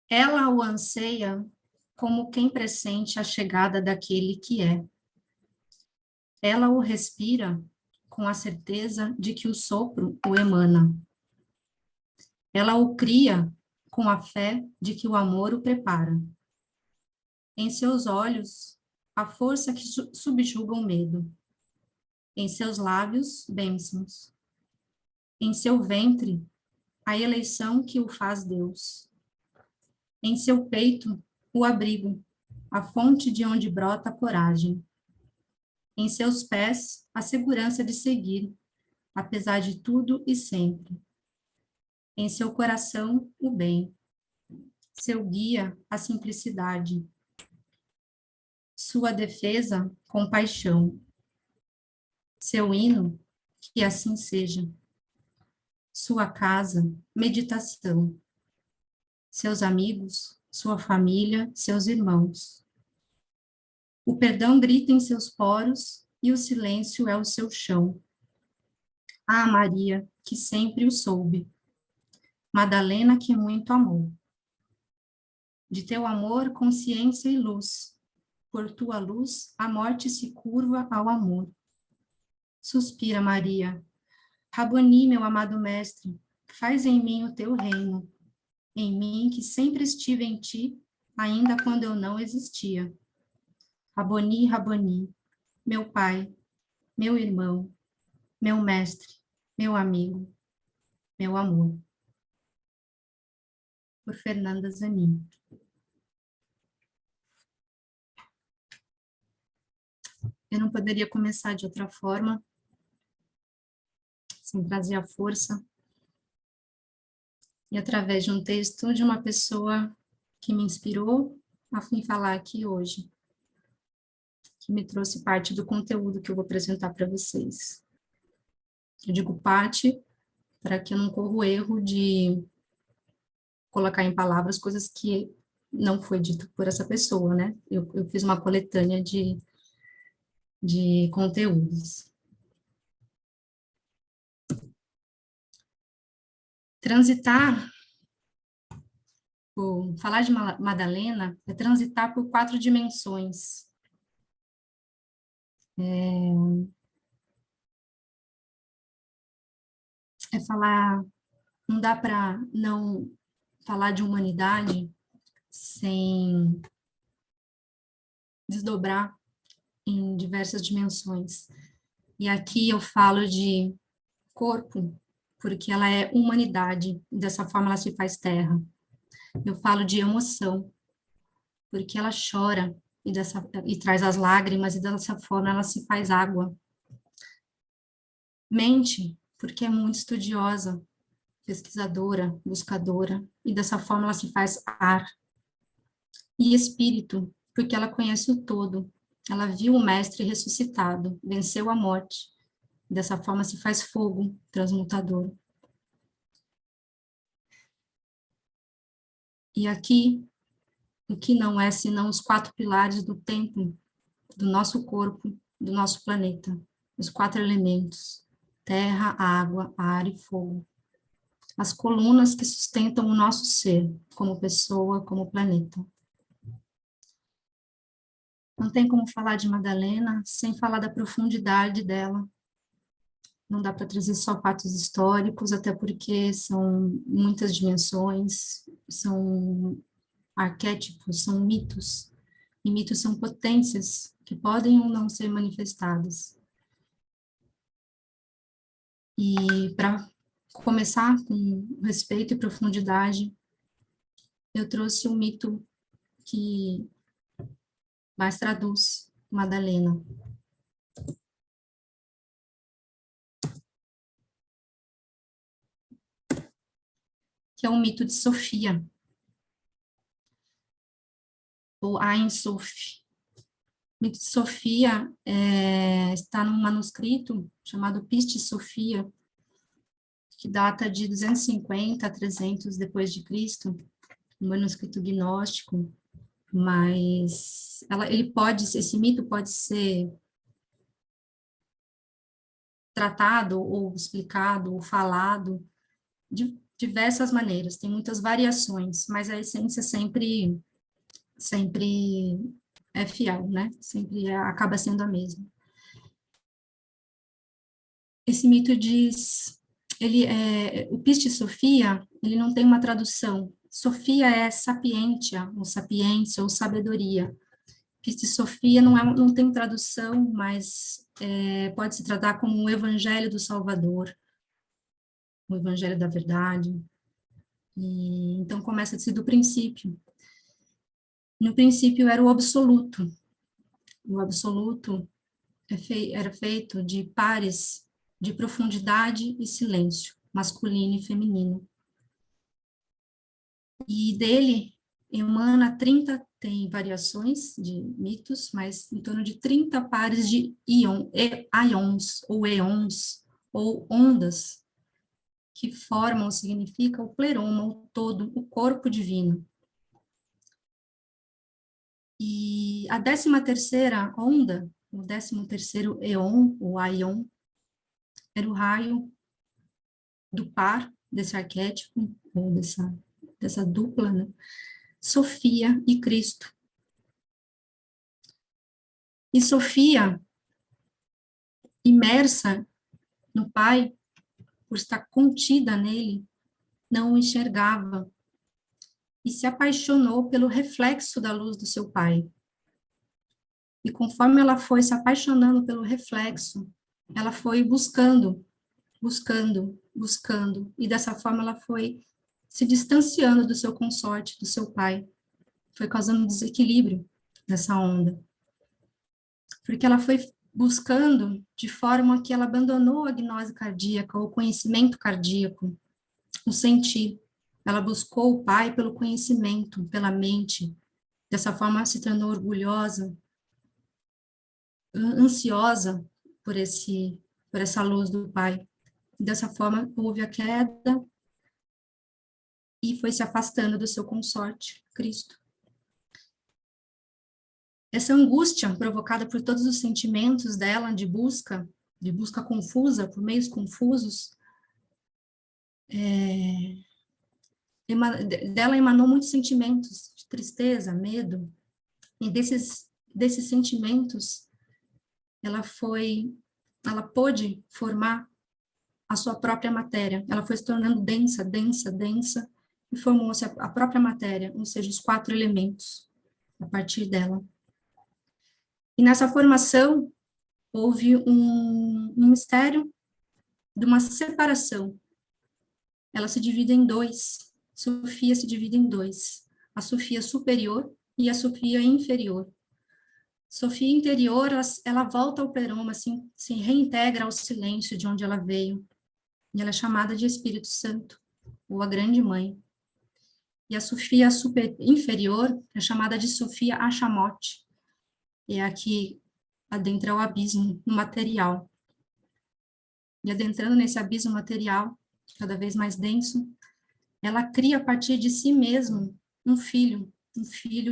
Ela o anseia como quem pressente a chegada daquele que é. Ela o respira com a certeza de que o sopro o emana. Ela o cria com a fé de que o amor o prepara. Em seus olhos, a força que subjuga o medo. Em seus lábios, bênçãos. Em seu ventre, a eleição que o faz Deus. Em seu peito, o abrigo, a fonte de onde brota a coragem. Em seus pés, a segurança de seguir, apesar de tudo e sempre. Em seu coração, o bem. Seu guia, a simplicidade. Sua defesa, compaixão. Seu hino, que assim seja. Sua casa, meditação. Seus amigos, sua família, seus irmãos. O perdão grita em seus poros e o silêncio é o seu chão. Ah, Maria, que sempre o soube. Madalena, que muito amou. De teu amor, consciência e luz. Por tua luz, a morte se curva ao amor. Suspira, Maria. Raboni, meu amado mestre, faz em mim o teu reino. Em mim, que sempre estive em ti, ainda quando eu não existia. Raboni, Raboni, meu pai, meu irmão, meu mestre, meu amigo, meu amor. Por Fernanda Zanin. Eu não poderia começar de outra forma, sem trazer a força, e através de um texto de uma pessoa que me inspirou a me falar aqui hoje, que me trouxe parte do conteúdo que eu vou apresentar para vocês. Eu digo parte para que eu não corra o erro de colocar em palavras coisas que não foi dito por essa pessoa, né? Eu fiz uma coletânea de conteúdos. Transitar, falar de Madalena, é transitar por 4 dimensões. É falar, não dá para não falar de humanidade sem desdobrar em diversas dimensões. E aqui eu falo de corpo, porque ela é humanidade, e dessa forma ela se faz terra. Eu falo de emoção, porque ela chora e traz as lágrimas, e dessa forma ela se faz água. Mente, porque é muito estudiosa, pesquisadora, buscadora, e dessa forma ela se faz ar. E espírito, porque ela conhece o todo. Ela viu o mestre ressuscitado, venceu a morte. Dessa forma se faz fogo transmutador. E aqui, o que não é senão os 4 pilares do templo, do nosso corpo, do nosso planeta. Os 4 elementos: terra, água, ar e fogo. As colunas que sustentam o nosso ser, como pessoa, como planeta. Não tem como falar de Madalena sem falar da profundidade dela. Não dá para trazer só fatos históricos, até porque são muitas dimensões, são arquétipos, são mitos. E mitos são potências que podem ou não ser manifestadas. E para começar com respeito e profundidade, eu trouxe um mito que mais traduz Madalena. Que é o mito de Sofia, ou Ain Sof. O mito de Sofia está num manuscrito chamado Piste Sofia, que data de 250 a 300 depois de Cristo, um manuscrito gnóstico, mas esse mito pode ser tratado ou explicado ou falado de diversas maneiras, tem muitas variações, mas a essência sempre é fiel, né? Acaba sendo a mesma. Esse mito diz, o Piste Sofia, ele não tem uma tradução. Sofia é sapientia, ou sapiência, ou sabedoria. Piste Sofia não tem tradução, mas pode se tratar como o Evangelho do Salvador, o Evangelho da Verdade. E, então começa-se do princípio. No princípio era o absoluto. O absoluto era feito de pares de profundidade e silêncio, masculino e feminino. E dele emana 30, tem variações de mitos, mas em torno de 30 pares de ions, ou eons, ou ondas, que formam, significa o pleroma, o todo, o corpo divino. E a 13ª onda, o 13º eon, o aion, era o raio do par, desse arquétipo, ou dessa dupla, né? Sofia e Cristo. E Sofia, imersa no Pai, por estar contida nele, não o enxergava e se apaixonou pelo reflexo da luz do seu Pai. E conforme ela foi se apaixonando pelo reflexo, ela foi buscando, e dessa forma ela foi se distanciando do seu consorte, do seu pai. Foi causando um desequilíbrio nessa onda. Porque ela foi buscando de forma que ela abandonou a gnose cardíaca, o conhecimento cardíaco, o sentir. Ela buscou o pai pelo conhecimento, pela mente. Dessa forma, ela se tornou orgulhosa, ansiosa por essa luz do pai. Dessa forma, houve a queda e foi se afastando do seu consorte, Cristo. Essa angústia provocada por todos os sentimentos dela de busca confusa, por meios confusos, dela emanou muitos sentimentos de tristeza, medo, e desses sentimentos, ela pôde formar a sua própria matéria, ela foi se tornando densa, densa, densa, e formou-se a própria matéria, ou seja, os 4 elementos, a partir dela. E nessa formação, houve um mistério de uma separação. Ela se divide em 2. Sofia se divide em 2. A Sofia superior e a Sofia inferior. Sofia interior, ela volta ao pleroma, assim, se reintegra ao silêncio de onde ela veio. E ela é chamada de Espírito Santo, ou a Grande Mãe. E a Sofia inferior é chamada de Sofia Achamote. É a que adentra o abismo material. E adentrando nesse abismo material, cada vez mais denso, ela cria a partir de si mesmo um filho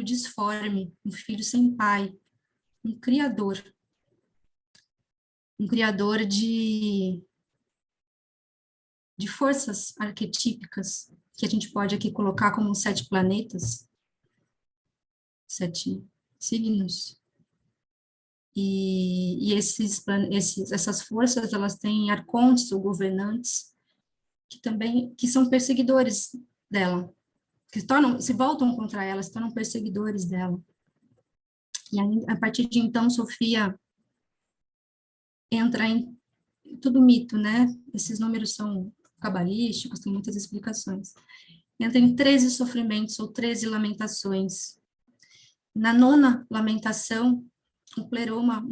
disforme, um filho sem pai, um criador de forças arquetípicas, que a gente pode aqui colocar como 7 planetas, 7 signos. E essas forças, elas têm arcontes ou governantes, que são perseguidores dela, que se voltam contra ela, se tornam perseguidores dela. E aí, a partir de então, Sofia entra em tudo mito, né? Esses números são cabalísticos, tem muitas explicações. Entra em 13 sofrimentos ou 13 lamentações. Na 9ª lamentação, o pleroma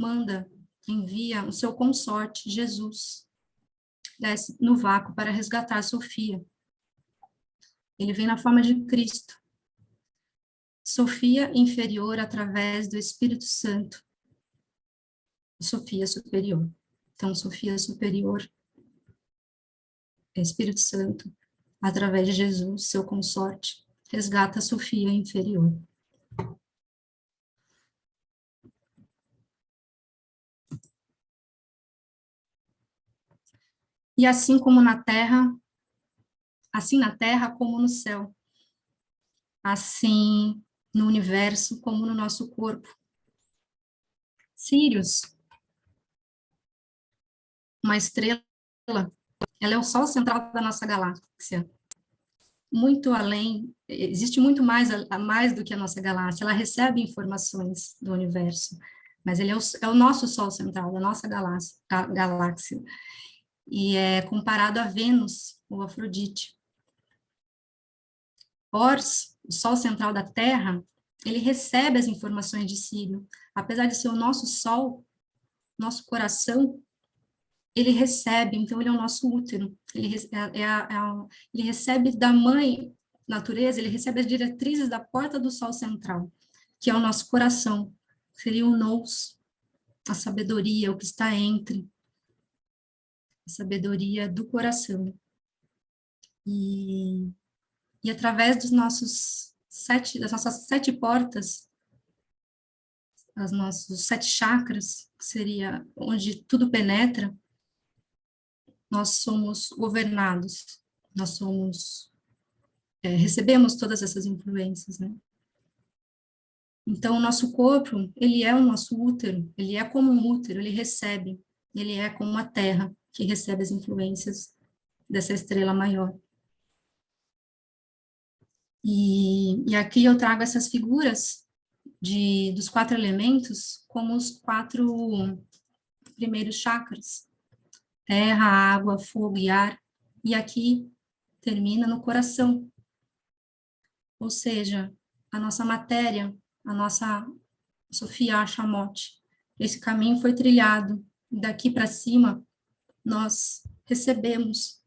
envia o seu consorte, Jesus, desce no vácuo para resgatar Sofia. Ele vem na forma de Cristo. Sofia inferior através do Espírito Santo. Sofia superior. Então, Sofia superior é Espírito Santo, através de Jesus, seu consorte, resgata a Sofia inferior. E assim como na Terra, assim na Terra como no céu, assim no universo como no nosso corpo. Sírius, uma estrela, ela é o Sol central da nossa galáxia. Muito além, existe muito mais a mais do que a nossa galáxia. Ela recebe informações do universo, mas ele é o nosso Sol central, da nossa galáxia. E é comparado a Vênus ou Afrodite. Ors, o Sol central da Terra, ele recebe as informações de Sírio. Apesar de ser o nosso Sol, nosso coração, ele recebe, então ele é o nosso útero. Ele recebe da mãe natureza, ele recebe as diretrizes da porta do Sol central, que é o nosso coração. Seria o nous, a sabedoria, o que está entre, a sabedoria do coração. E através das nossas 7 portas, os nossos 7 chakras, que seria onde tudo penetra, nós somos governados, nós somos, recebemos todas essas influências, né? Então, o nosso corpo, ele é o nosso útero, ele é como um útero, ele é como a terra, que recebe as influências dessa estrela maior. E aqui eu trago essas figuras dos 4 elementos como os 4 primeiros chakras: terra, água, fogo e ar. E aqui termina no coração, ou seja, a nossa matéria, a nossa Sofia Achamote. Esse caminho foi trilhado. Daqui para cima, nós recebemos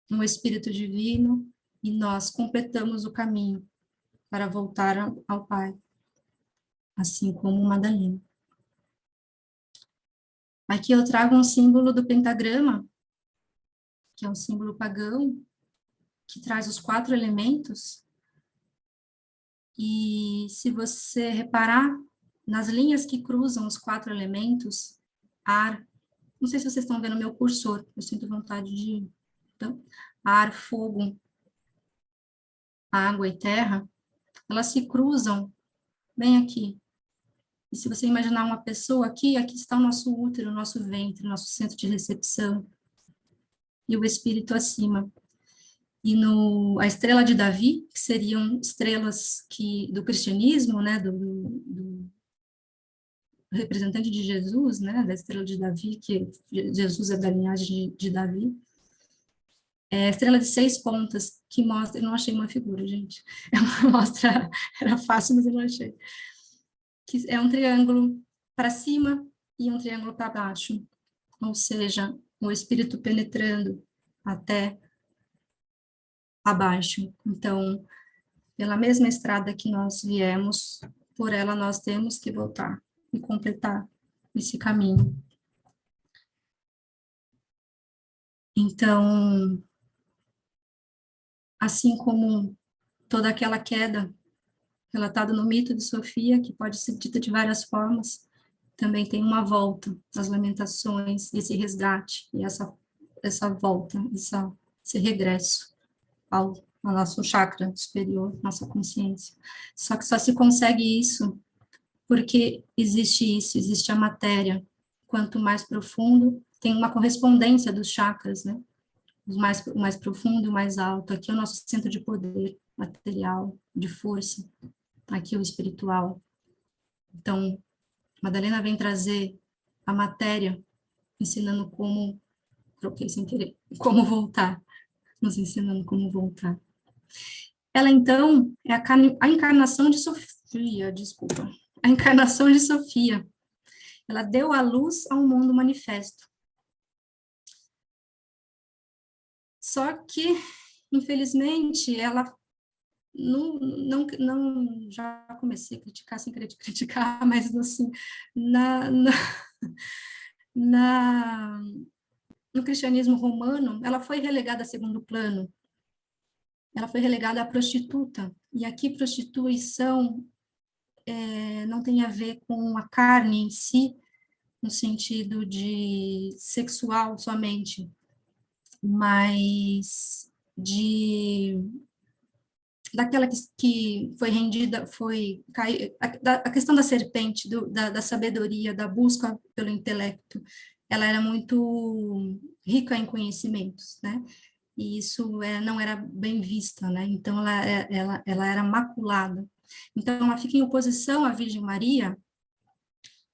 um Espírito Divino e nós completamos o caminho para voltar ao Pai, assim como Madalena. Aqui eu trago um símbolo do pentagrama, que é um símbolo pagão, que traz os 4 elementos. E se você reparar nas linhas que cruzam os 4 elementos, ar, não sei se vocês estão vendo meu cursor, eu sinto vontade de... Então, ar, fogo, água e terra, elas se cruzam bem aqui. E se você imaginar uma pessoa aqui, aqui está o nosso útero, o nosso ventre, o nosso centro de recepção, e o espírito acima. E a estrela de Davi, que seriam estrelas do cristianismo, né, do representante de Jesus, né, da estrela de Davi, que Jesus é da linhagem de Davi. É a estrela de 6 pontas, que mostra, eu não achei uma figura, gente, ela mostra, era fácil, mas eu não achei, que é um triângulo para cima e um triângulo para baixo, ou seja, o espírito penetrando até abaixo. Então, pela mesma estrada que nós viemos, por ela nós temos que voltar e completar esse caminho. Então, assim como toda aquela queda relatada no mito de Sofia, que pode ser dita de várias formas, também tem uma volta, as lamentações, esse resgate, e essa volta, esse regresso ao nosso chakra superior, nossa consciência. Só que só se consegue isso porque existe a matéria. Quanto mais profundo, tem uma correspondência dos chakras, né? O mais profundo e o mais alto. Aqui é o nosso centro de poder material, de força. Aqui é o espiritual. Então, Madalena vem trazer a matéria, ensinando como, troquei sem querer, como voltar, nos ensinando como voltar. Ela, então, é a encarnação de Sofia, desculpa, a encarnação de Sofia. Ela deu à luz a um mundo manifesto. Só que, infelizmente, ela não já comecei a criticar sem querer te criticar, mas assim, na, na, na, no cristianismo romano, ela foi relegada a segundo plano, ela foi relegada à prostituta, e aqui prostituição não tem a ver com a carne em si, no sentido de sexual somente, mas de daquela que foi rendida, a questão da serpente, da sabedoria, da busca pelo intelecto, ela era muito rica em conhecimentos, né? E isso não era bem vista, né? Então, ela era maculada. Então, ela fica em oposição à Virgem Maria,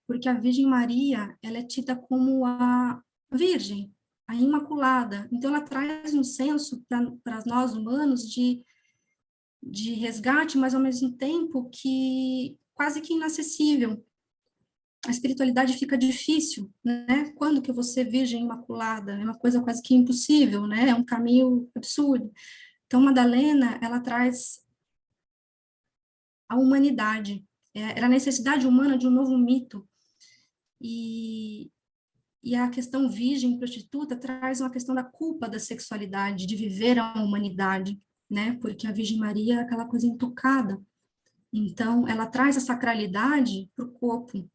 porque a Virgem Maria, ela é tida como a Virgem, a Imaculada. Então, ela traz um senso para nós humanos de resgate, mas ao mesmo tempo que quase que inacessível. A espiritualidade fica difícil, né? Quando que eu vou ser virgem imaculada? É uma coisa quase que impossível, né? É um caminho absurdo. Então, Madalena, ela traz a humanidade, era a necessidade humana de um novo mito. E, e a questão virgem prostituta traz uma questão da culpa da sexualidade, de viver a humanidade, né? Porque a Virgem Maria é aquela coisa intocada. Então, ela traz a sacralidade para o corpo,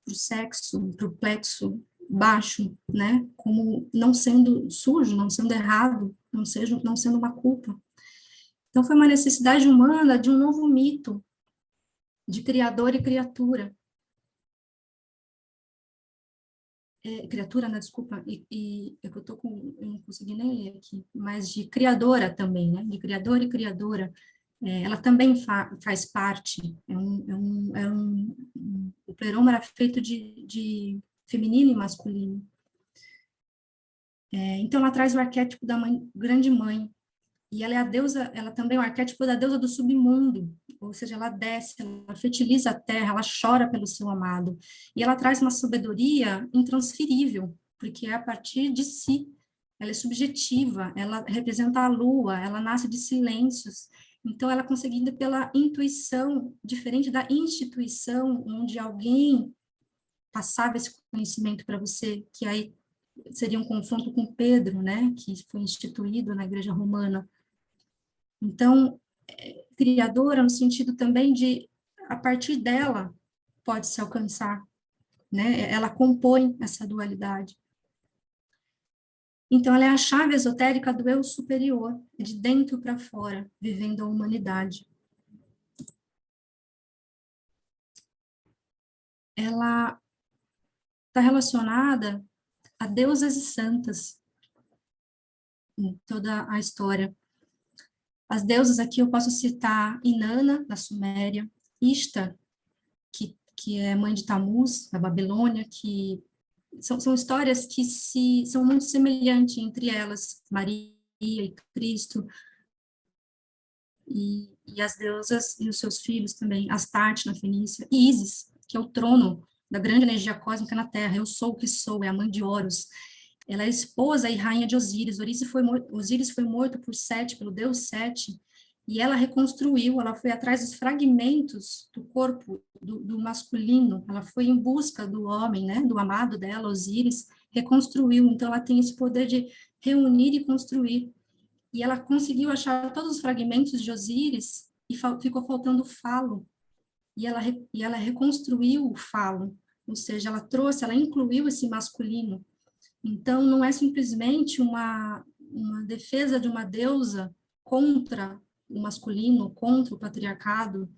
para o sexo, para o plexo baixo, né? Como não sendo sujo, não sendo errado, não sendo uma culpa. Então, foi uma necessidade humana de um novo mito de criador e criatura. Criatura, né, desculpa, é que eu não consegui nem ler aqui, mas de criadora também, né? De criador e criadora. Ela também faz parte, o pleroma era feito de feminino e masculino. Então, ela traz o arquétipo da mãe, grande mãe, e ela é a deusa, ela também é o arquétipo da deusa do submundo, ou seja, ela desce, ela fertiliza a terra, ela chora pelo seu amado, e ela traz uma sabedoria intransferível, porque é a partir de si, ela é subjetiva, ela representa a lua, ela nasce de silêncios, então ela é conseguida pela intuição, diferente da instituição, onde alguém passava esse conhecimento para você, que aí seria um confronto com Pedro, né, que foi instituído na Igreja Romana. Então, criadora no sentido também de, a partir dela, pode se alcançar, né? Ela compõe essa dualidade. Então, ela é a chave esotérica do eu superior, de dentro para fora, vivendo a humanidade. Ela está relacionada a deusas e santas em toda a história. As deusas aqui eu posso citar Inanna, da Suméria, Ishtar, que é mãe de Tamuz, da Babilônia, que são histórias que são muito semelhantes entre elas, Maria e Cristo, e as deusas e os seus filhos também, Astarte na Fenícia, e Ísis, que é o trono da grande energia cósmica na Terra, eu sou o que sou, é a mãe de Horus. Ela é esposa e rainha de Osíris. Osíris foi morto por Sete, pelo deus Sete, e ela reconstruiu, ela foi atrás dos fragmentos do corpo do masculino, ela foi em busca do homem, né, do amado dela, Osíris, reconstruiu, então ela tem esse poder de reunir e construir, e ela conseguiu achar todos os fragmentos de Osíris, e ficou faltando o falo, e ela reconstruiu o falo, ou seja, ela incluiu esse masculino. Então, não é simplesmente uma defesa de uma deusa contra o masculino, contra o patriarcado,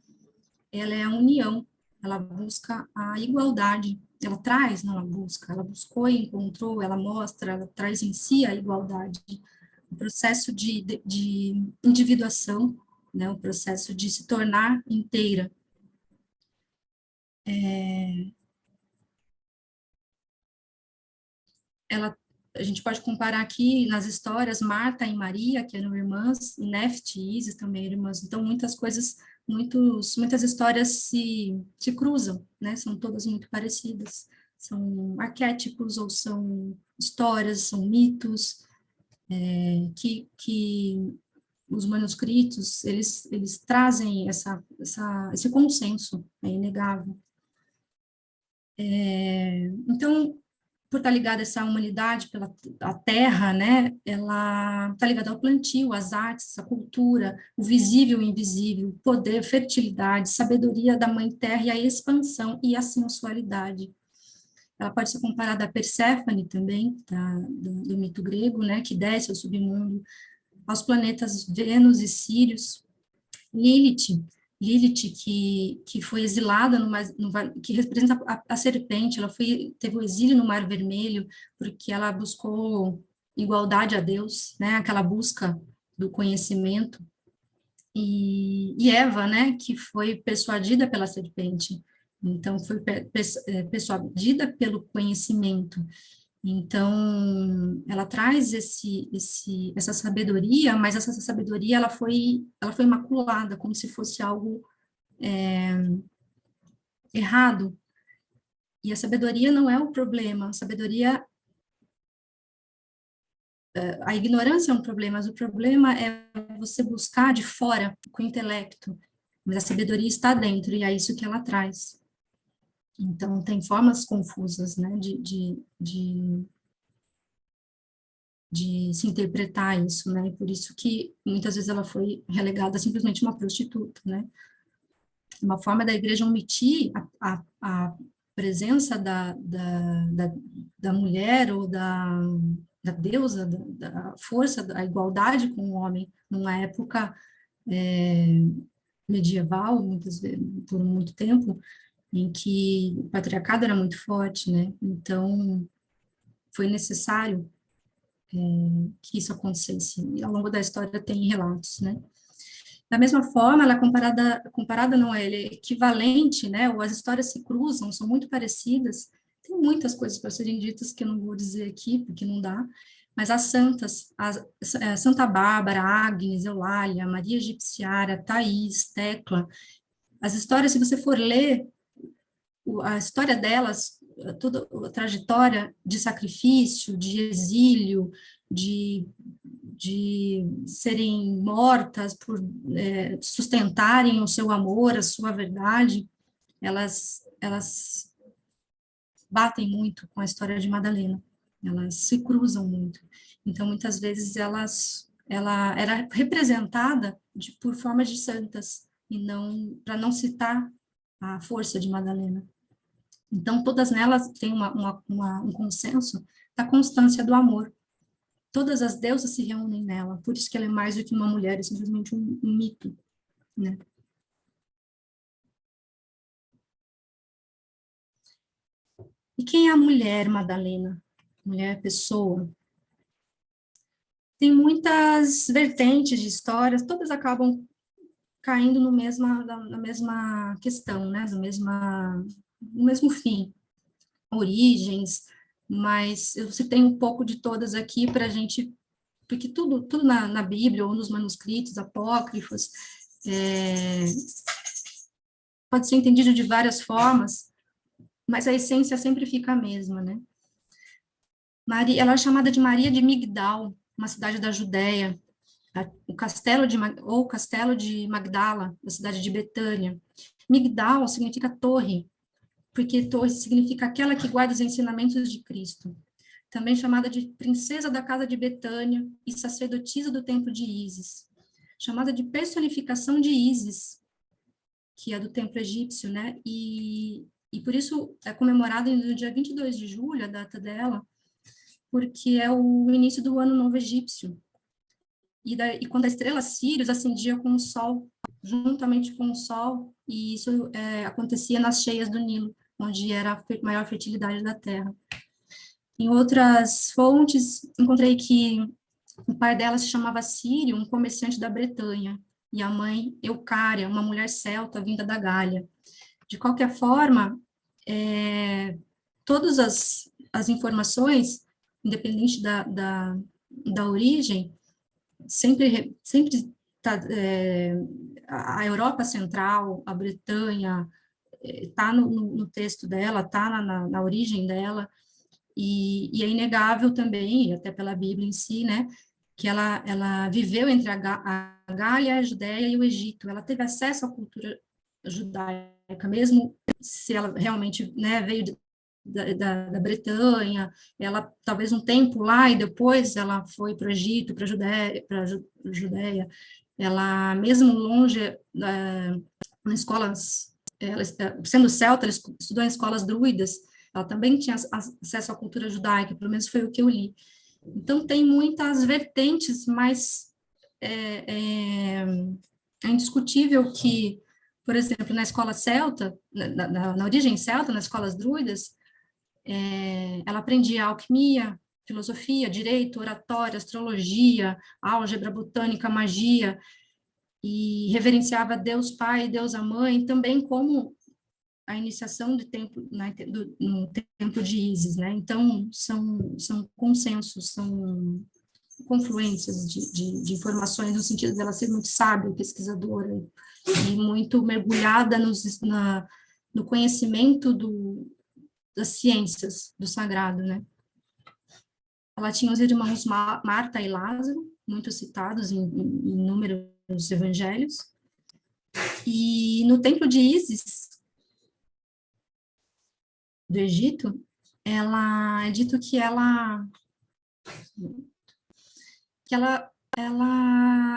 ela é a união, ela busca a igualdade, ela traz, não ela busca, ela buscou e encontrou, ela mostra, ela traz em si a igualdade, o processo de individuação, né, o processo de se tornar inteira. Ela, a gente pode comparar aqui nas histórias Marta e Maria, que eram irmãs, e Nefte e Isis também irmãs, então muitas coisas, muitas histórias se cruzam, né, são todas muito parecidas, são arquétipos ou são histórias, são mitos, que os manuscritos, eles trazem esse consenso, é inegável. Então, por estar ligada a essa humanidade pela a terra, né, ela está ligada ao plantio, às artes, à cultura, o visível e o invisível, o poder, fertilidade, sabedoria da mãe terra e a expansão e a sensualidade. Ela pode ser comparada a Perséfone também, do mito grego, né, que desce ao submundo, aos planetas Vênus e Sírios, Lilith, Lilith que foi exilada que representa a serpente, ela teve o exílio no Mar Vermelho porque ela buscou igualdade a Deus, né? Aquela busca do conhecimento. E Eva, né? Que foi persuadida pela serpente. Então foi persuadida pelo conhecimento. Então, ela traz essa sabedoria, mas essa sabedoria ela foi imaculada, como se fosse algo errado. E a sabedoria não é o problema, a ignorância é um problema, mas o problema é você buscar de fora com o intelecto, mas a sabedoria está dentro, e é isso que ela traz. Então, tem formas confusas, né, de se interpretar isso, né, e por isso que muitas vezes ela foi relegada a simplesmente uma prostituta, né. Uma forma da igreja omitir a presença da mulher ou da deusa, da força, da igualdade com o homem, numa época medieval, muitas vezes, por muito tempo, em que o patriarcado era muito forte, né? Então, foi necessário que isso acontecesse. E ao longo da história tem relatos, né? Da mesma forma, ela é comparada não, ela é equivalente, né, ou as histórias se cruzam, são muito parecidas, tem muitas coisas para serem ditas que eu não vou dizer aqui, porque não dá, mas as santas, Santa Bárbara, Agnes, Eulália, Maria Egipciária, Thais, Tecla, as histórias, se você for ler a história delas, toda a trajetória de sacrifício, de exílio, de serem mortas por sustentarem o seu amor, a sua verdade, elas batem muito com a história de Madalena, elas se cruzam muito. Então, muitas vezes, ela era representada por forma de santas, e não, para não citar a força de Madalena. Então, todas nelas têm um consenso da constância do amor. Todas as deusas se reúnem nela, por isso que ela é mais do que uma mulher, é simplesmente um mito, né? E quem é a mulher Madalena? Mulher pessoa? Tem muitas vertentes de histórias, todas acabam caindo na mesma questão, né? No mesmo fim, origens, mas eu citei um pouco de todas aqui para a gente, porque tudo na Bíblia ou nos manuscritos apócrifos é, pode ser entendido de várias formas, mas a essência sempre fica a mesma, né? Maria, ela é chamada de Maria de Migdal, uma cidade da Judéia, o castelo de Magdala, da cidade de Betânia. Migdal significa torre, porque torre significa aquela que guarda os ensinamentos de Cristo. Também chamada de princesa da casa de Betânia e sacerdotisa do templo de Ísis. Chamada de personificação de Ísis, que é do templo egípcio, né? E por isso é comemorada no dia 22 de julho, a data dela, porque é o início do ano novo egípcio. E quando a estrela Sírius ascendia com o sol, juntamente com o sol, e isso acontecia nas cheias do Nilo, onde era a maior fertilidade da terra. Em outras fontes, encontrei que o pai dela se chamava Sírio, um comerciante da Bretanha, e a mãe Eucária, uma mulher celta vinda da Gália. De qualquer forma, todas as informações, independente da origem, sempre tá, a Europa Central, a Bretanha, está no texto dela, está na origem dela, e é inegável também, até pela Bíblia em si, né, que ela viveu entre a Gália, a Judéia e o Egito. Ela teve acesso à cultura judaica, mesmo se ela realmente, né, veio da Bretanha, ela talvez um tempo lá e depois ela foi para o Egito, para a Judéia. Ela, mesmo longe, em escolas, ela, sendo celta, ela estudou em escolas druidas, ela também tinha acesso à cultura judaica, pelo menos foi o que eu li. Então, tem muitas vertentes, mas é indiscutível que, por exemplo, na escola celta, na origem celta, nas escolas druidas, ela aprendia alquimia, filosofia, direito, oratória, astrologia, álgebra, botânica, magia, e reverenciava Deus Pai e Deus a Mãe, também como a iniciação do templo, no templo de Ísis, né? Então, são consensos, são confluências de informações, no sentido dela ser muito sábia, pesquisadora, e muito mergulhada no conhecimento das ciências, do sagrado, né? Ela tinha os irmãos Marta e Lázaro, muito citados em inúmeros evangelhos, e no templo de Ísis, do Egito, é dito que ela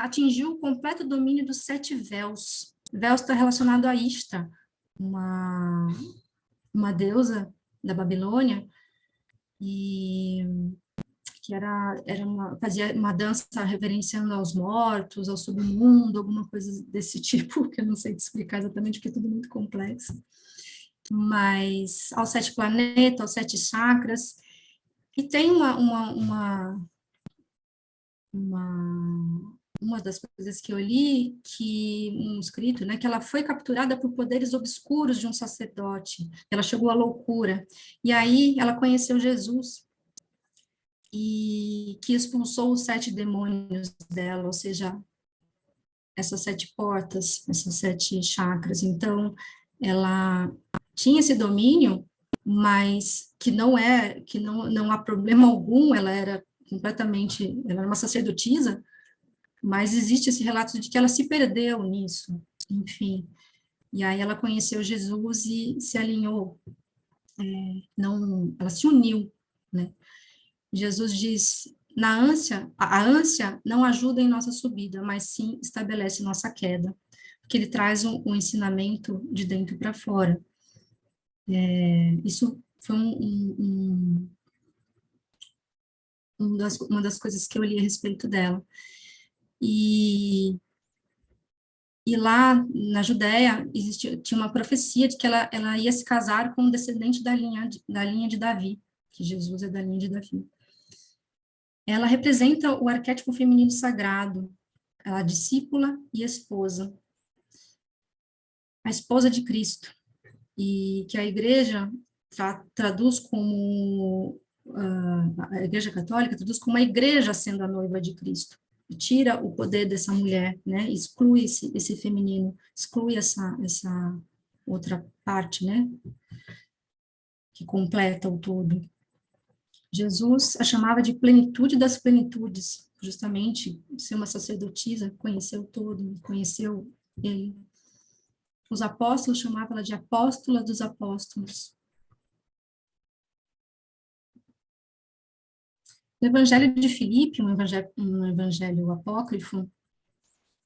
atingiu o completo domínio dos 7 véus. Véus está relacionado a Ishtar, uma deusa da Babilônia, e que fazia uma dança reverenciando aos mortos, ao submundo, alguma coisa desse tipo, que eu não sei te explicar exatamente, porque é tudo muito complexo. Mas aos 7 planetas, aos 7 chakras, e tem uma das coisas que eu li, que um escrito, né, que ela foi capturada por poderes obscuros de um sacerdote, ela chegou à loucura, e aí ela conheceu Jesus, e que expulsou os 7 demônios dela, ou seja, essas 7 portas, essas 7 chakras, então, ela tinha esse domínio, mas que não há problema algum, ela era uma sacerdotisa, mas existe esse relato de que ela se perdeu nisso, enfim. E aí ela conheceu Jesus e se alinhou, não, ela se uniu, né? Jesus diz, a ânsia não ajuda em nossa subida, mas sim estabelece nossa queda, porque ele traz um ensinamento de dentro para fora. Isso foi uma das coisas que eu li a respeito dela. E lá na Judéia tinha uma profecia de que ela ia se casar com um descendente da linha de Davi, que Jesus é da linha de Davi. Ela representa o arquétipo feminino sagrado, a discípula e esposa, a esposa de Cristo, e que a igreja traduz como, a igreja católica traduz como a igreja sendo a noiva de Cristo. Tira o poder dessa mulher, né? Exclui esse feminino, exclui essa outra parte, né? Que completa o todo. Jesus a chamava de plenitude das plenitudes, justamente ser uma sacerdotisa, conheceu o todo, conheceu ele. Os apóstolos chamavam ela de apóstola dos apóstolos. No Evangelho de Filipe, um evangelho apócrifo,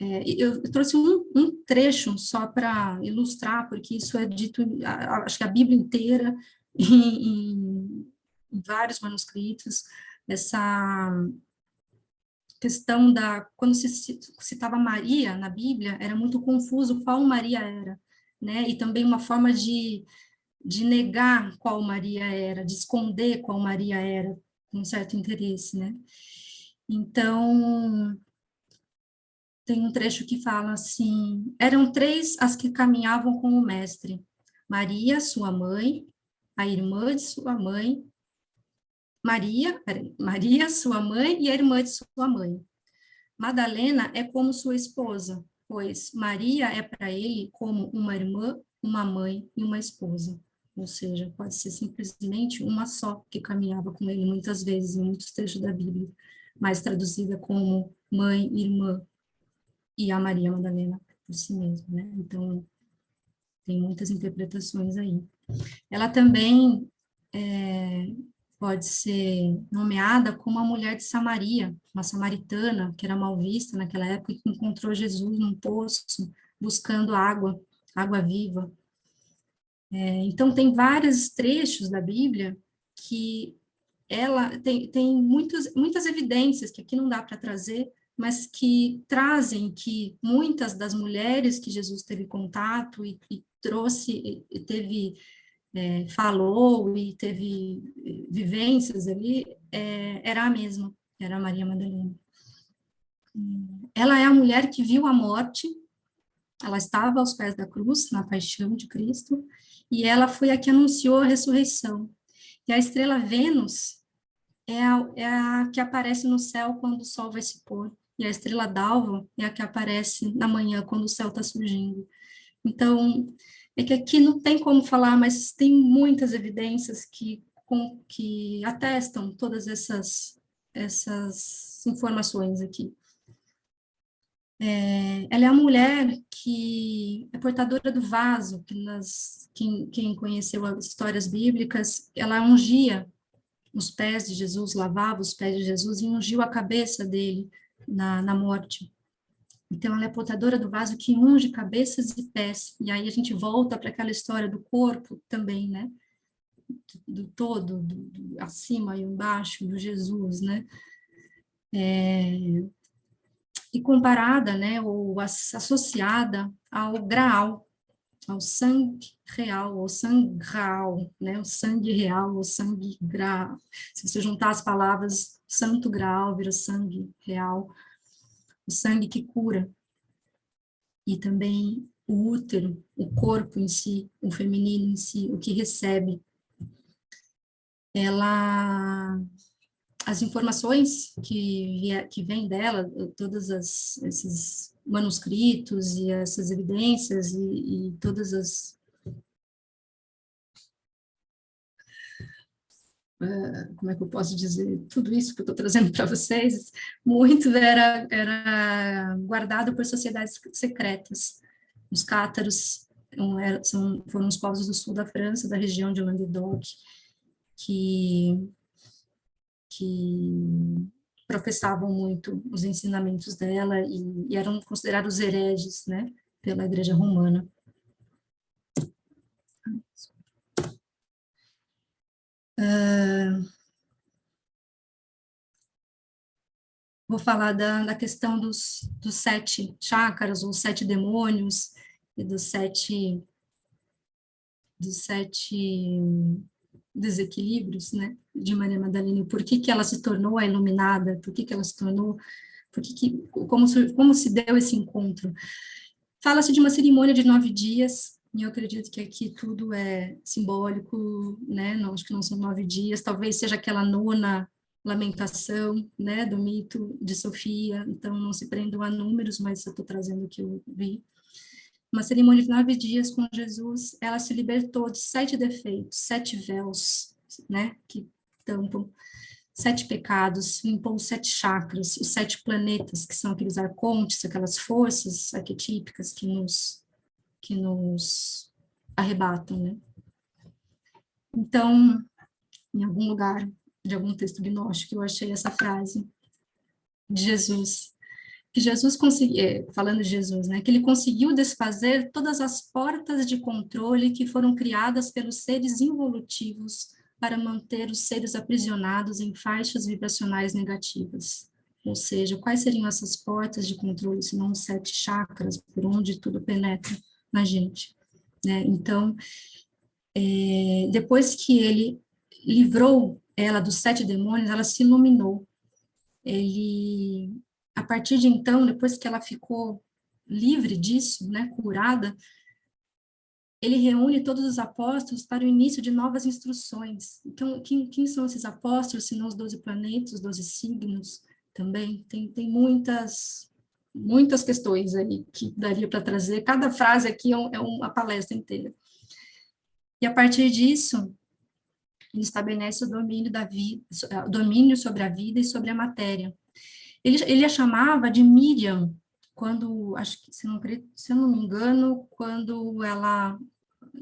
eu trouxe um trecho só para ilustrar, porque isso é dito, acho que a Bíblia inteira, em vários manuscritos, essa questão quando se citava Maria na Bíblia, era muito confuso qual Maria era, né? E também uma forma de negar qual Maria era, de esconder qual Maria era, com um certo interesse, né? Então, tem um trecho que fala assim: eram 3 as que caminhavam com o mestre, Maria, sua mãe, a irmã de sua mãe, Maria, sua mãe e a irmã de sua mãe. Madalena é como sua esposa, pois Maria é para ele como uma irmã, uma mãe e uma esposa. Ou seja, pode ser simplesmente uma só que caminhava com ele muitas vezes, em muitos trechos da Bíblia, mas traduzida como mãe, irmã, e a Maria Madalena por si mesma, né? Então, tem muitas interpretações aí. Ela também pode ser nomeada como a mulher de Samaria, uma samaritana que era mal vista naquela época e que encontrou Jesus num poço buscando água viva. Então, tem vários trechos da Bíblia que ela tem muitas evidências que aqui não dá para trazer, mas que trazem que muitas das mulheres que Jesus teve contato e trouxe, e teve, falou e teve vivências ali, era a mesma, era a Maria Madalena. Ela é a mulher que viu a morte, ela estava aos pés da cruz, na paixão de Cristo, e ela foi a que anunciou a ressurreição. E a estrela Vênus é a que aparece no céu quando o sol vai se pôr, e a estrela d'alva é a que aparece na manhã, quando o céu está surgindo. Então, é que aqui não tem como falar, mas tem muitas evidências que atestam todas essas informações aqui. Ela é a mulher que é portadora do vaso, quem conheceu as histórias bíblicas, ela ungia os pés de Jesus, lavava os pés de Jesus e ungiu a cabeça dele na morte. Então, ela é portadora do vaso que unge cabeças e pés. E aí a gente volta para aquela história do corpo também, né? Do todo, do acima e embaixo, do Jesus, né? E comparada, né, ou associada ao graal, ao sangue real, ou sangral, né, o sangue real, ou sangue graal. Se você juntar as palavras, santo graal vira sangue real, o sangue que cura. E também o útero, o corpo em si, o feminino em si, o que recebe. Ela, as informações que vêm dela, todos esses manuscritos e essas evidências e todas as como é que eu posso dizer, tudo isso que eu estou trazendo para vocês, muito era guardado por sociedades secretas. Os cátaros foram os povos do sul da França, da região de Languedoc, que, que professavam muito os ensinamentos dela e eram considerados hereges, né, pela Igreja Romana. Vou falar da questão dos 7 chakras, ou 7 demônios, e dos sete desequilíbrios, né, de Maria Madalena, por que ela se tornou a iluminada, por que ela se tornou, como se deu esse encontro. Fala-se de uma cerimônia de 9 dias, e eu acredito que aqui tudo é simbólico, né, não, acho que não são 9 dias, talvez seja aquela nona lamentação, né, do mito de Sofia, então não se prendam a números, mas eu estou trazendo o que eu vi. Uma cerimônia de 9 dias com Jesus, ela se libertou de 7 defeitos, 7 véus, né, que tampam 7 pecados, limpou os 7 chakras, os 7 planetas, que são aqueles arcontes, aquelas forças arquetípicas que nos arrebatam, né. Então, em algum lugar de algum texto gnóstico, eu achei essa frase de Jesus, que Jesus conseguiu, falando de Jesus, né, que ele conseguiu desfazer todas as portas de controle que foram criadas pelos seres involutivos para manter os seres aprisionados em faixas vibracionais negativas. Ou seja, quais seriam essas portas de controle, se não os 7 chakras, por onde tudo penetra na gente, né? Então, depois que ele livrou ela dos 7 demônios, ela se iluminou. Ele, a partir de então, depois que ela ficou livre disso, né, curada, ele reúne todos os apóstolos para o início de novas instruções. Então, quem são esses apóstolos, se não os 12 planetas, os 12 signos também? Tem muitas questões aí que daria para trazer. Cada frase aqui é uma palestra inteira. E a partir disso, ele estabelece o domínio da vida, o domínio sobre a vida e sobre a matéria. Ele a chamava de Miriam, quando, acho que, se eu não me engano, quando ela,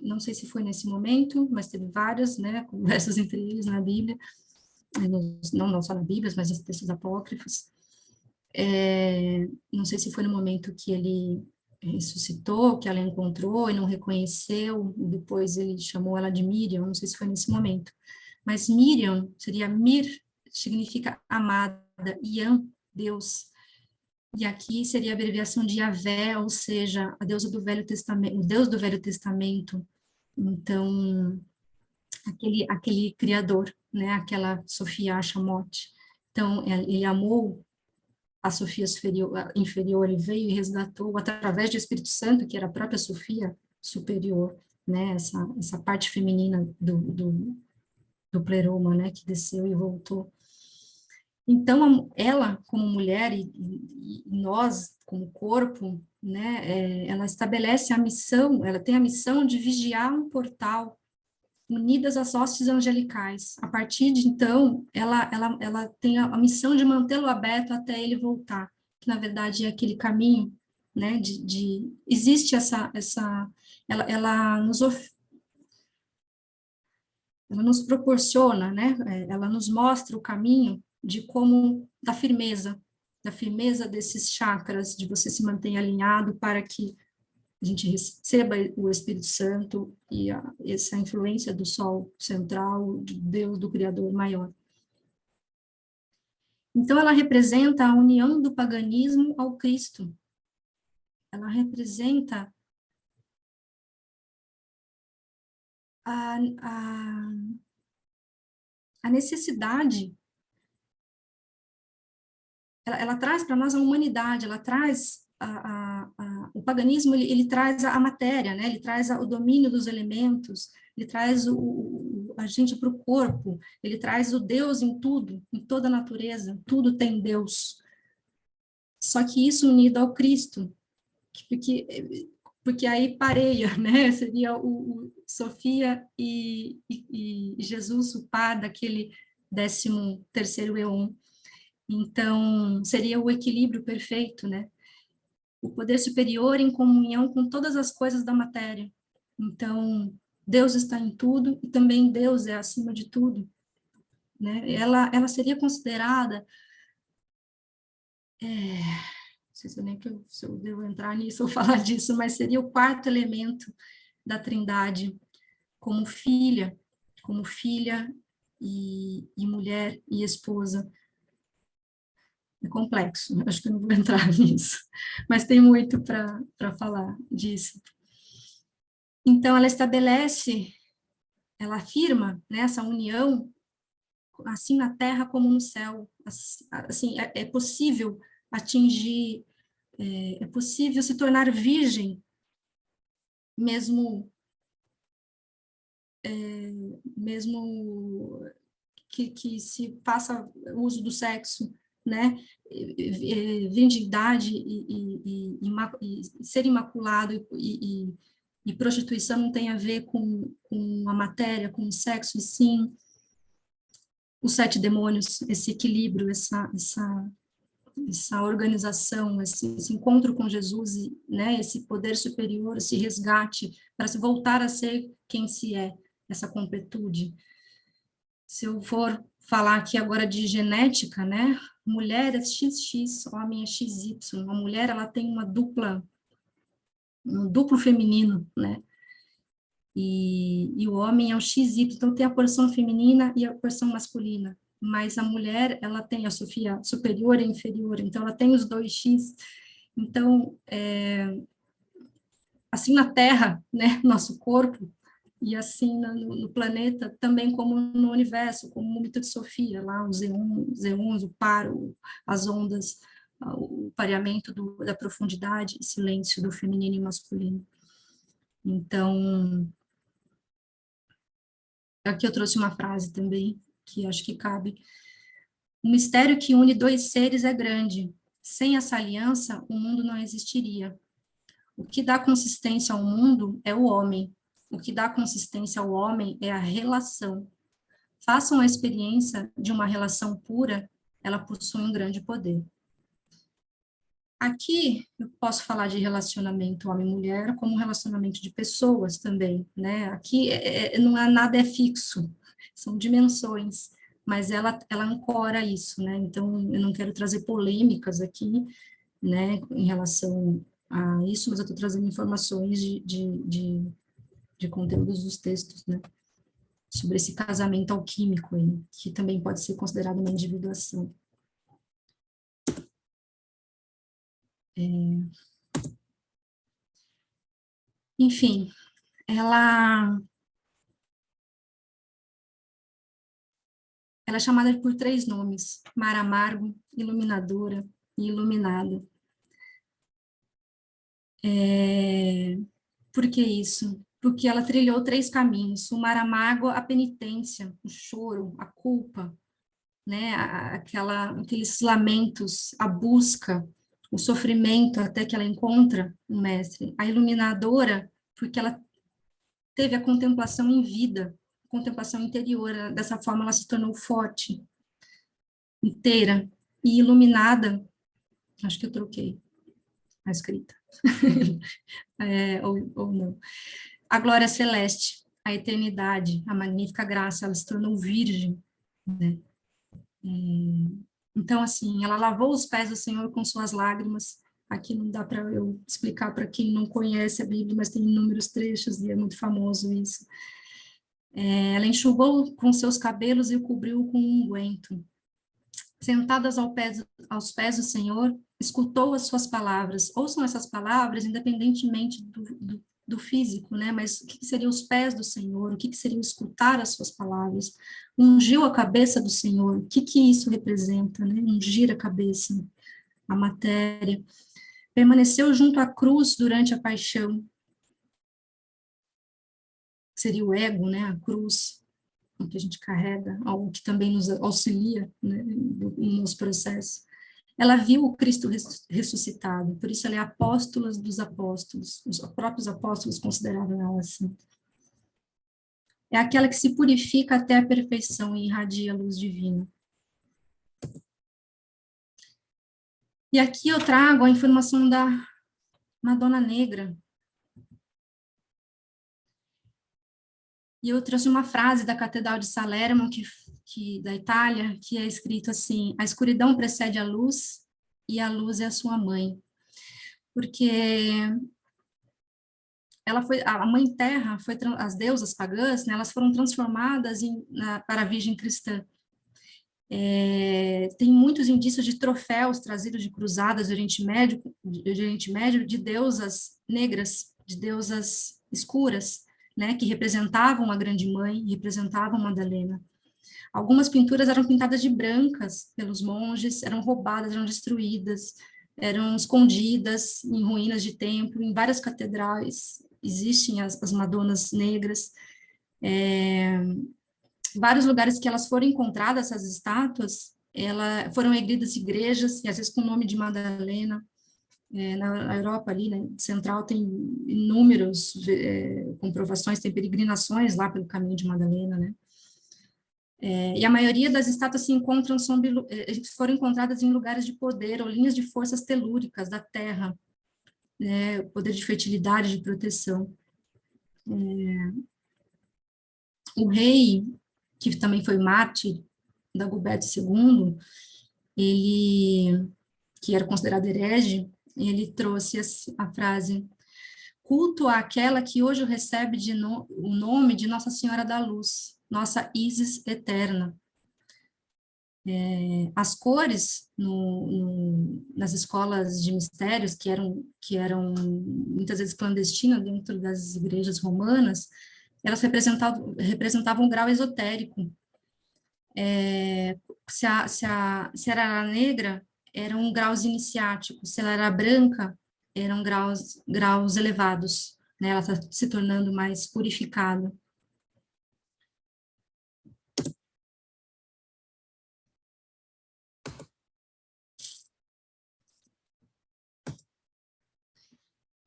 não sei se foi nesse momento, mas teve várias, né, conversas entre eles na Bíblia, não só na Bíblia, mas nos textos apócrifos. Não sei se foi no momento que ele ressuscitou, que ela encontrou e não reconheceu, depois ele chamou ela de Miriam, não sei se foi nesse momento. Mas Miriam seria Mir, significa amada, Yam, Deus. E aqui seria a abreviação de Yahvé, ou seja, a deusa do Velho Testamento, o Deus do Velho Testamento. Então, aquele criador, né? Aquela Sofia Achamote. Então, ele amou a Sofia inferior, ele veio e resgatou através do Espírito Santo, que era a própria Sofia superior, né? Essa parte feminina do pleroma, né? Que desceu e voltou. Então, ela, como mulher, e nós, como corpo, né, ela estabelece a missão, ela tem a missão de vigiar um portal unidas às hostes angelicais. A partir de então, ela tem a missão de mantê-lo aberto até ele voltar, que na verdade é aquele caminho, né, existe ela ela nos proporciona, né, ela nos mostra o caminho de como, da firmeza desses chakras, de você se manter alinhado para que a gente receba o Espírito Santo e essa influência do Sol central, de Deus, do Criador maior. Então, ela representa a união do paganismo ao Cristo. Ela representa a, a necessidade, ela traz para nós a humanidade, ela traz o paganismo, ele traz a matéria, né? Ele traz o domínio dos elementos, ele traz a gente para o corpo, ele traz o Deus em tudo, em toda a natureza, tudo tem Deus. Só que isso unido ao Cristo, porque aí pareia, né? Seria o Sofia e Jesus, o par daquele 13º Eon. Então, seria o equilíbrio perfeito, né? O poder superior em comunhão com todas as coisas da matéria. Então, Deus está em tudo e também Deus é acima de tudo, né? Ela seria considerada, não sei se eu nem se eu devo entrar nisso ou falar disso, mas seria o quarto elemento da Trindade, como filha e mulher e esposa. É complexo, acho que eu não vou entrar nisso, mas tem muito para falar disso. Então, ela afirma, né, essa união, assim na terra como no céu, assim, é possível atingir, é possível se tornar virgem, mesmo, mesmo que se faça uso do sexo, né, virgindade e ser imaculado e prostituição não tem a ver com a matéria, com o sexo, e sim os 7 demônios, esse equilíbrio, essa organização, esse encontro com Jesus, e, né, esse poder superior, esse resgate, para se voltar a ser quem se é, essa completude. Se eu for falar aqui agora de genética, né, mulher é XX, homem é XY, a mulher, ela tem um duplo feminino, né, e o homem é o XY, então tem a porção feminina e a porção masculina, mas a mulher, ela tem a Sofia superior e inferior, então ela tem os dois X, então, assim na Terra, né, nosso corpo, e assim no planeta, também como no universo, como o mito de Sofia, lá os eons, o paro, as ondas, o pareamento da profundidade e silêncio do feminino e masculino. Então, aqui eu trouxe uma frase também, que acho que cabe. O mistério que une dois seres é grande. Sem essa aliança, o mundo não existiria. O que dá consistência ao mundo é o homem. O que dá consistência ao homem é a relação. Façam a experiência de uma relação pura, ela possui um grande poder. Aqui eu posso falar de relacionamento homem-mulher como relacionamento de pessoas também, né? Aqui não é nada é fixo, são dimensões, mas ela ancora isso, né? Então eu não quero trazer polêmicas aqui, né, em relação a isso, mas eu estou trazendo informações de conteúdos dos textos, né? Sobre esse casamento alquímico aí, que também pode ser considerado uma individuação. Enfim, ela é chamada por três nomes: Mar Amargo, Iluminadora e Iluminada. Por que isso? Porque ela trilhou três caminhos: o mar amargo, a penitência, o choro, a culpa, né? Aqueles lamentos, a busca, o sofrimento até que ela encontra o mestre. A iluminadora, porque ela teve a contemplação em vida, contemplação interior. Dessa forma, ela se tornou forte, inteira e iluminada. Acho que eu troquei a escrita, ou não. A glória celeste, a eternidade, a magnífica graça, ela se tornou virgem, né? Então, assim, ela lavou os pés do Senhor com suas lágrimas. Aqui não dá para eu explicar para quem não conhece a Bíblia, mas tem inúmeros trechos e é muito famoso isso. Ela enxugou com seus cabelos e o cobriu com um unguento. Sentadas aos pés do Senhor, escutou as suas palavras. Ouçam essas palavras, independentemente do físico, né? Mas o que seriam os pés do Senhor? O que seria escutar as suas palavras? Ungiu a cabeça do Senhor. O que isso representa, né? Ungir a cabeça, a matéria. Permaneceu junto à cruz durante a paixão. Seria o ego, né? A cruz, o que a gente carrega, algo que também nos auxilia, né, no nosso processo. Ela viu o Cristo ressuscitado, por isso ela é apóstola dos apóstolos, os próprios apóstolos consideravam ela assim. É aquela que se purifica até a perfeição e irradia a luz divina. E aqui eu trago a informação da Madonna Negra. E eu trouxe uma frase da Catedral de Salerno, da Itália, que é escrito assim: a escuridão precede a luz e a luz é a sua mãe. Porque a mãe terra, as deusas pagãs, né, elas foram transformadas para a Virgem cristã. Tem muitos indícios de troféus trazidos de cruzadas do Oriente Médio de deusas negras, de deusas escuras, né, que representavam a Grande Mãe, representavam Madalena. Algumas pinturas eram pintadas de brancas pelos monges, eram roubadas, eram destruídas, eram escondidas em ruínas de templo, em várias catedrais existem as Madonas negras. Vários lugares que elas foram encontradas, essas estátuas, foram erguidas igrejas, e às vezes com o nome de Madalena. Na Europa ali, né, central, tem inúmeras comprovações, tem peregrinações lá pelo caminho de Madalena, né? E a maioria das estátuas se encontram foram encontradas em lugares de poder ou linhas de forças telúricas da terra, né, poder de fertilidade, de proteção. O rei, que também foi mártir, Dagoberto II, ele, que era considerado herege, ele trouxe a frase: culto àquela que hoje recebe o nome de Nossa Senhora da Luz, nossa Ísis eterna. As cores nas escolas de mistérios, que eram muitas vezes clandestinas dentro das igrejas romanas, elas representavam um grau esotérico. Se era negra, eram graus iniciáticos; se ela era branca, eram graus elevados, né? Ela está se tornando mais purificada.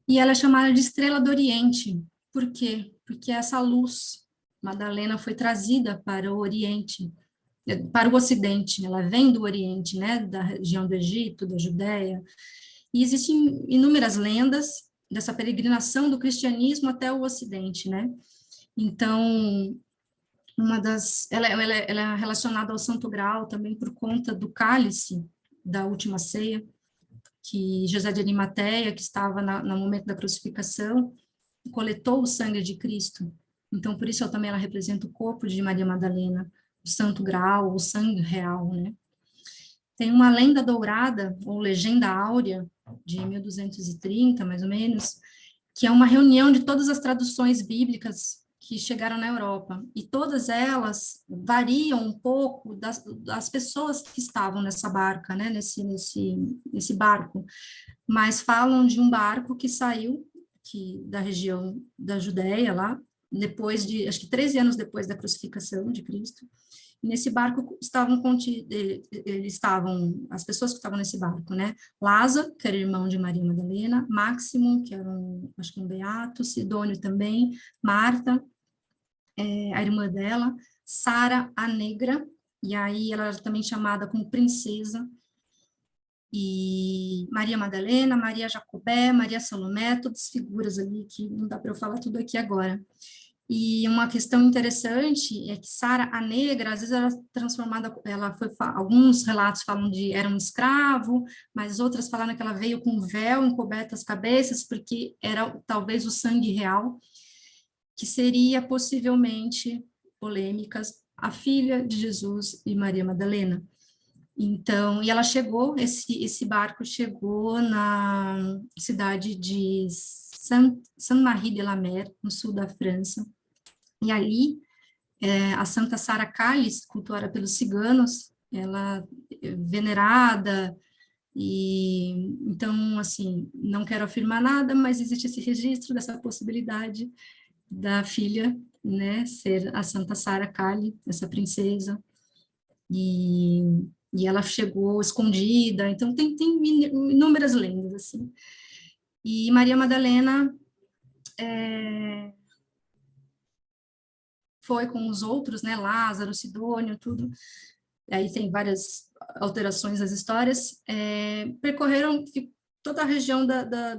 E ela é chamada de Estrela do Oriente. Por quê? Porque essa luz, Madalena, foi trazida para o Oriente, para o Ocidente. Ela vem do Oriente, né, da região do Egito, da Judéia. E existem inúmeras lendas dessa peregrinação do cristianismo até o Ocidente, né? Então, ela é relacionada ao Santo Graal também por conta do cálice da última ceia, que José de Arimateia, que estava no momento da crucificação, coletou o sangue de Cristo. Então, por isso também ela representa o corpo de Maria Madalena, o Santo Graal, o sangue real, né? Tem uma lenda dourada, ou legenda áurea, de 1230, mais ou menos, que é uma reunião de todas as traduções bíblicas que chegaram na Europa, e todas elas variam um pouco das pessoas que estavam nessa barca, né, nesse barco, mas falam de um barco que saiu da região da Judéia, lá, depois de, acho que 13 anos depois da crucificação de Cristo. Nesse barco estavam as pessoas que estavam nesse barco, né? Lázaro, que era irmão de Maria Madalena, Máximo, que era acho que um beato, Sidônio também, Marta, a irmã dela, Sara a Negra, e aí ela era também chamada como princesa, e Maria Madalena, Maria Jacobé, Maria Salomé, todas figuras ali que não dá para eu falar tudo aqui agora. E uma questão interessante é que Sara a Negra, às vezes ela é transformada, ela foi, alguns relatos falam de era um escravo, mas outras falaram que ela veio com um véu encoberto as cabeças, porque era talvez o sangue real, que seria possivelmente polêmicas, a filha de Jesus e Maria Madalena. Então, e ela chegou, esse barco chegou na cidade de Saint-Marie-de-la-Mer, no sul da França, e ali a Santa Sara Calles, cultuada pelos ciganos, ela é venerada, e então, assim, não quero afirmar nada, mas existe esse registro dessa possibilidade da filha, né, ser a Santa Sara Calles, essa princesa, e, e ela chegou escondida, então tem inúmeras lendas, assim. E Maria Madalena foi com os outros, né, Lázaro, Sidônio, tudo, aí tem várias alterações das histórias, percorreram toda a região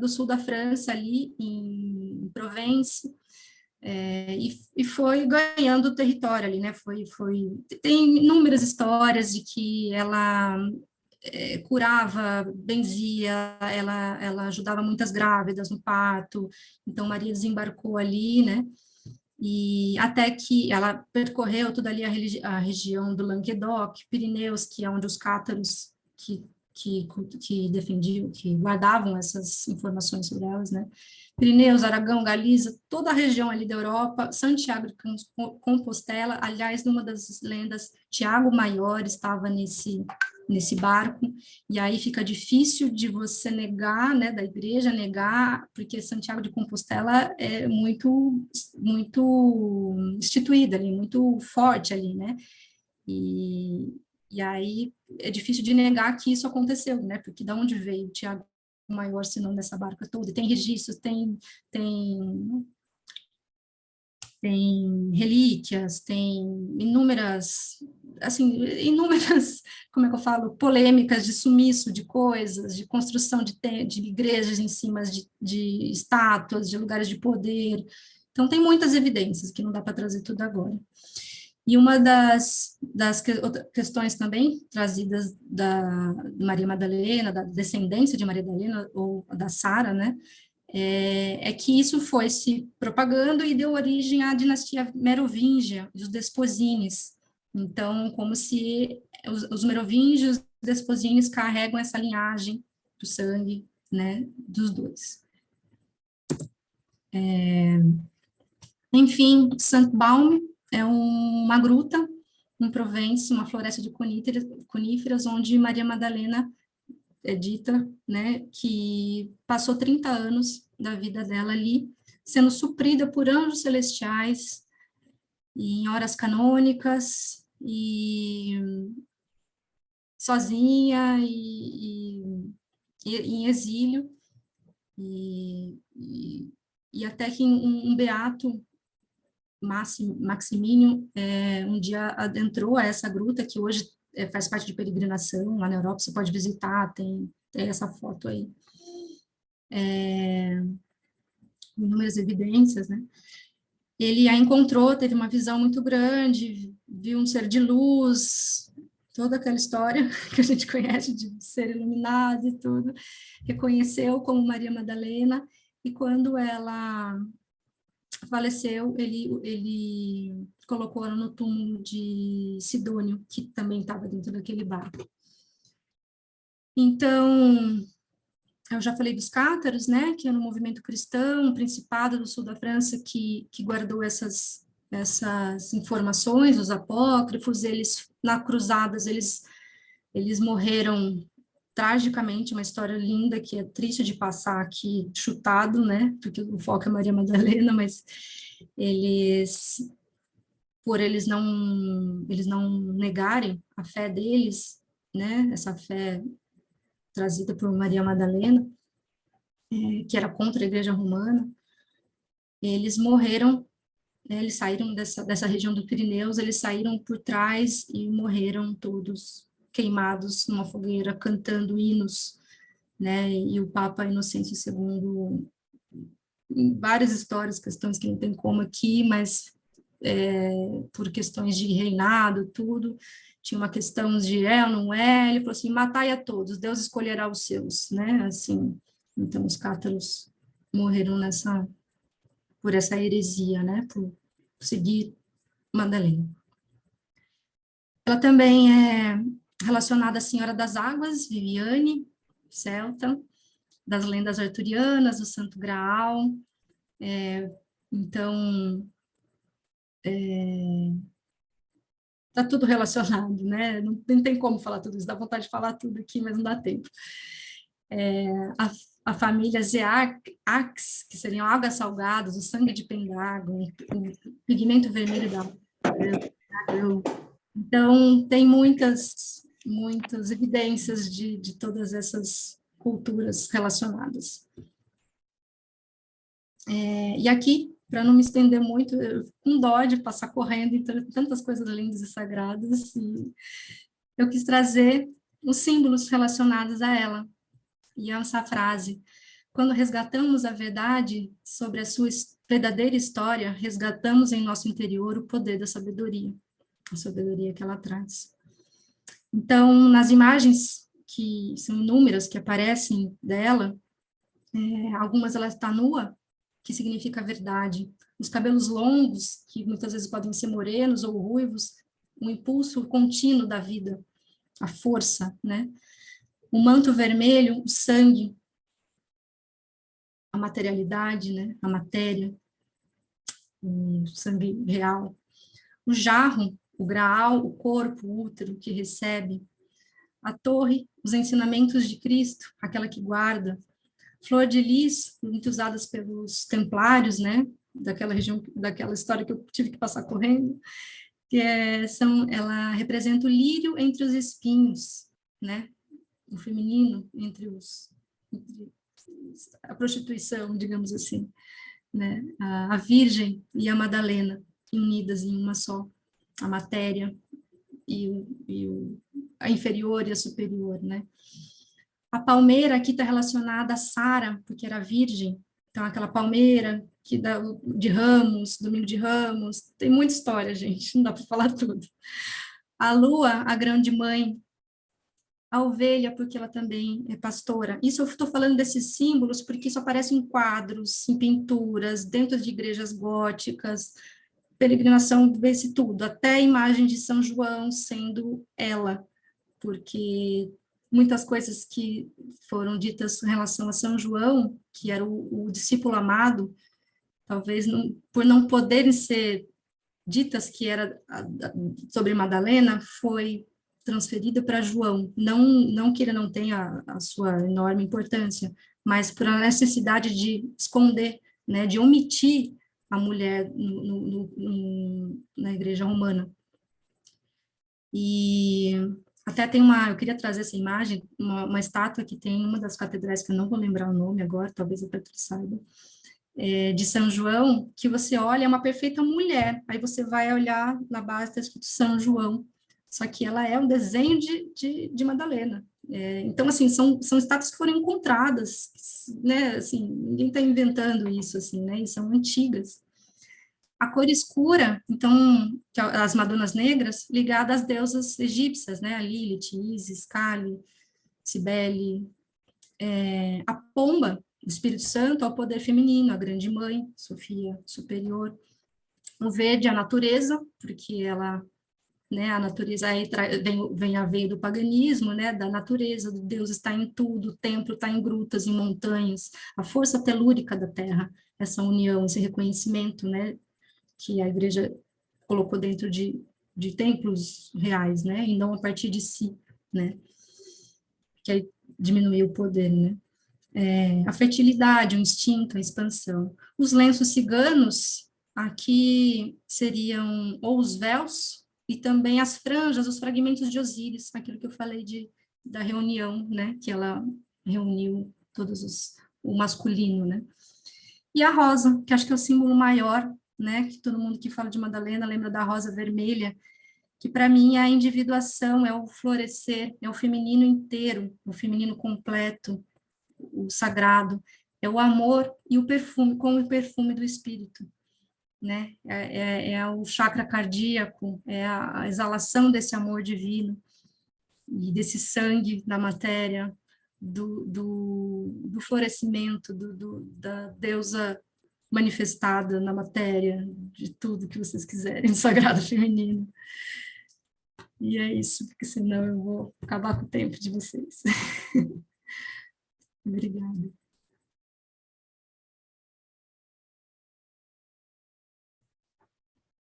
do sul da França, ali em Provence, e foi ganhando território ali, né, tem inúmeras histórias de que ela curava, benzia, ela ajudava muitas grávidas no parto, então Maria desembarcou ali, né, e até que ela percorreu toda ali a região do Languedoc, Pirineus, que é onde os cátaros que defendiam, que guardavam essas informações sobre elas, né? Pirineus, Aragão, Galiza, toda a região ali da Europa, Santiago de Compostela, aliás, numa das lendas, Tiago Maior estava nesse barco, e aí fica difícil de você negar, né, da igreja negar, porque Santiago de Compostela é muito instituída ali, muito forte ali, né, e aí é difícil de negar que isso aconteceu, né, porque da onde veio o Tiago Maior, se não dessa barca toda, tem registros, tem relíquias, tem inúmeras, assim, inúmeras, como é que eu falo, polêmicas de sumiço de coisas, de construção de igrejas em cima de estátuas, de lugares de poder. Então, tem muitas evidências que não dá para trazer tudo agora. E uma das questões também trazidas da Maria Madalena, da descendência de Maria Madalena, ou da Sara, né, é que isso foi se propagando e deu origem à dinastia merovingia, os Desposines. Então, como se os merovingios e os Desposines carregam essa linhagem do sangue, né, dos dois. Enfim, Saint-Baume é uma gruta em Provence, uma floresta de coníferas, onde Maria Madalena é dita, né, que passou 30 anos da vida dela ali, sendo suprida por anjos celestiais, em horas canônicas, e sozinha, e em exílio, e até que um beato, Maximínio, um dia adentrou a essa gruta, que hoje faz parte de peregrinação lá na Europa, você pode visitar, tem essa foto aí. Inúmeras evidências, né? Ele a encontrou, teve uma visão muito grande, viu um ser de luz, toda aquela história que a gente conhece de ser iluminado e tudo, reconheceu como Maria Madalena, e quando ela faleceu, ele colocou ela no túmulo de Sidônio, que também estava dentro daquele barco. Então, Eu já falei dos cátaros, né, que é um movimento cristão, um principado do sul da França que guardou essas informações, os apócrifos. Eles, na Cruzadas, eles morreram tragicamente, uma história linda, que é triste de passar aqui chutado, né, porque o foco é Maria Madalena, mas eles, por eles não negarem a fé deles, né, essa fé trazida por Maria Madalena, que era contra a Igreja Romana, eles morreram, né, eles saíram dessa região do Pirineus, eles saíram por trás e morreram todos queimados numa fogueira, cantando hinos, né, e o Papa Inocêncio II, várias histórias, questões que não tem como aqui, mas por questões de reinado, tudo, tinha uma questão de ou não é, ele falou assim, matai a todos, Deus escolherá os seus, né, assim, então os cátaros morreram por essa heresia, né, por seguir Madalena. Ela também é relacionada à Senhora das Águas, Viviane, celta, das lendas arturianas, do Santo Graal, então tá tudo relacionado, né? Não tem como falar tudo isso, dá vontade de falar tudo aqui, mas não dá tempo. A família Zeax, que seriam águas salgadas, o sangue de Pendragon, o pigmento vermelho da dragão. Então, tem muitas evidências de todas essas culturas relacionadas. E aqui, para não me estender muito, eu fico com dó de passar correndo entre tantas coisas lindas e sagradas, e eu quis trazer os símbolos relacionados a ela. E essa frase: quando resgatamos a verdade sobre a sua verdadeira história, resgatamos em nosso interior o poder da sabedoria, a sabedoria que ela traz. Então, nas imagens que são inúmeras que aparecem dela, algumas ela está nua, que significa verdade. Os cabelos longos, que muitas vezes podem ser morenos ou ruivos, um impulso contínuo da vida, a força, né? O manto vermelho, o sangue, a materialidade, né? A matéria, o sangue real. O jarro, o graal, o corpo, o útero que recebe. A torre, os ensinamentos de Cristo, aquela que guarda. Flor de lis, muito usadas pelos templários, né? Daquela região, daquela história que eu tive que passar correndo, ela representa o lírio entre os espinhos, né? O feminino entre a prostituição, digamos assim, né? A Virgem e a Madalena unidas em uma só, a matéria a inferior e a superior, né? A palmeira aqui está relacionada a Sara, porque era virgem, então aquela palmeira que dá de Ramos, Domingo de Ramos, tem muita história, gente, não dá para falar tudo. A lua, a grande mãe, a ovelha, porque ela também é pastora. Isso eu estou falando desses símbolos porque isso aparece em quadros, em pinturas, dentro de igrejas góticas, peregrinação, vê-se tudo, até a imagem de São João sendo ela, porque muitas coisas que foram ditas em relação a São João, que era o discípulo amado, talvez por não poderem ser ditas que era sobre Madalena, foi transferida para João. Não que ele não tenha a sua enorme importância, mas por a necessidade de esconder, né, de omitir a mulher na igreja romana. E até tem eu queria trazer essa imagem, uma estátua que tem em uma das catedrais, que eu não vou lembrar o nome agora, talvez a Petro saiba, de São João, que você olha, é uma perfeita mulher, aí você vai olhar na base, está escrito São João, só que ela é um desenho de Madalena. Então, assim, são estátuas que foram encontradas, né, assim, ninguém está inventando isso, assim, né, e são antigas. A cor escura, então, as Madonas Negras, ligadas às deusas egípcias, né, a Lilith, Isis, Kali, Cibele, a pomba, o Espírito Santo, ao poder feminino, a grande mãe, Sofia superior. O verde, a natureza, porque ela né? A natureza, aí vem a veia do paganismo, né? Da natureza, do Deus está em tudo, o templo está em grutas, em montanhas, a força telúrica da terra, essa união, esse reconhecimento, né? Que a igreja colocou dentro de templos reais, né? E não a partir de si, né? Que aí diminuiu o poder, né? A fertilidade, o instinto, a expansão. Os lenços ciganos, aqui seriam ou os véus e também as franjas, os fragmentos de Osíris, aquilo que eu falei da reunião, né, que ela reuniu o masculino, né. E a rosa, que acho que é o símbolo maior, né, que todo mundo que fala de Madalena lembra da rosa vermelha, que para mim é a individuação, é o florescer, é o feminino inteiro, o feminino completo, o sagrado, é o amor e o perfume, como o perfume do espírito, né? É o chakra cardíaco, é a exalação desse amor divino e desse sangue na matéria, do florescimento, da deusa manifestada na matéria, de tudo que vocês quiserem, sagrado feminino. E é isso, porque senão eu vou acabar com o tempo de vocês. Obrigada.